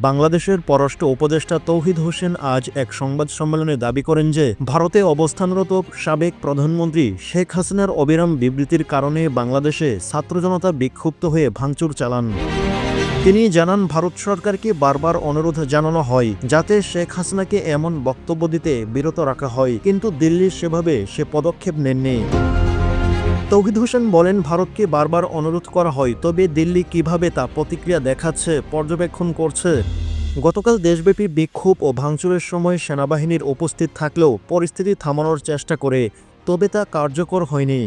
বাংলাদেশের পররাষ্ট্র উপদেষ্টা তৌহিদ হোসেন আজ এক সংবাদ সম্মেলনে দাবি করেন যে ভারতে অবস্থানরত সাবেক প্রধানমন্ত্রী শেখ হাসিনার অবিরাম বিবৃতির কারণে বাংলাদেশে ছাত্র জনতা বিক্ষুব্ধ হয়ে ভাঙচুর চালান। তিনি জানান, ভারত সরকারকে বারবার অনুরোধ জানানো হয় যাতে শেখ হাসিনাকে এমন বক্তব্য দিতে বিরত রাখা হয়, কিন্তু দিল্লি সেভাবে পদক্ষেপ নেননি। তৌহিদ হোসেন বলেন, ভারতকে বারবার অনুরোধ করা হয়, তবে দিল্লি কিভাবে তা প্রতিক্রিয়া দেখাচ্ছে, পর্যবেক্ষণ করছে। গতকাল দেশব্যাপী বিক্ষোভ ও ভাঙচুরের সময় সেনাবাহিনীর উপস্থিত থাকলেও পরিস্থিতি থামানোর চেষ্টা করে, তবে তা কার্যকর হয়নি।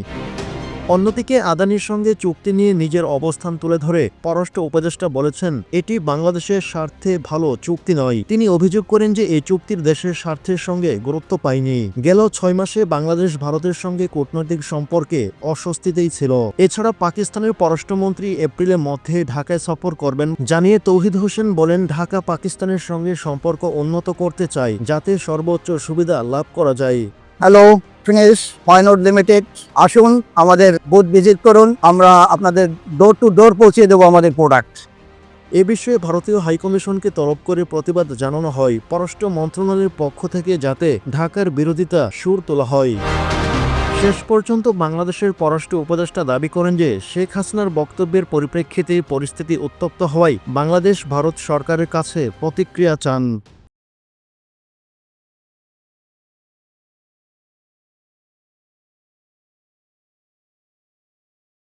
অন্যদিকে আদানির সঙ্গে চুক্তি নিয়ে নিজের অবস্থান তুলে ধরে পররাষ্ট্র উপদেষ্টা বলেছেন, এটি বাংলাদেশের স্বার্থে ভালো চুক্তি নয়। তিনি অভিযোগ করেন যে এই চুক্তির দেশের স্বার্থের সঙ্গে গুরুত্ব পায়নি। গেল 6 মাসে বাংলাদেশ ভারতের সঙ্গে কূটনৈতিক সম্পর্কে অস্বস্তিতেই ছিল। এছাড়া পাকিস্তানের পররাষ্ট্রমন্ত্রী এপ্রিলের মধ্যে ঢাকায় সফর করবেন জানিয়ে তৌহিদ হোসেন বলেন, ঢাকা পাকিস্তানের সঙ্গে সম্পর্ক উন্নত করতে চায় যাতে সর্বোচ্চ সুবিধা লাভ করা যায়। হ্যালো ফিনিশ পয়নট লিমিটেড, আসুন আমাদের বুথ ভিজিট করুন, আমরা আপনাদের ডোর টু ডোর পৌঁছে দেবো আমাদের প্রোডাক্ট। এ বিষয়ে ভারতীয় হাইকমিশনকে তলব করে প্রতিবাদ জানানো হয় পররাষ্ট্র মন্ত্রণালয়ের পক্ষ থেকে, যাতে ঢাকার বিরোধিতা সুর তোলা হয়। শেষ পর্যন্ত বাংলাদেশের পররাষ্ট্র উপদেষ্টা দাবি করেন যে শেখ হাসিনার বক্তব্যের পরিপ্রেক্ষিতে পরিস্থিতি উত্তপ্ত হওয়ায় বাংলাদেশ ভারত সরকারের কাছে প্রতিক্রিয়া চান।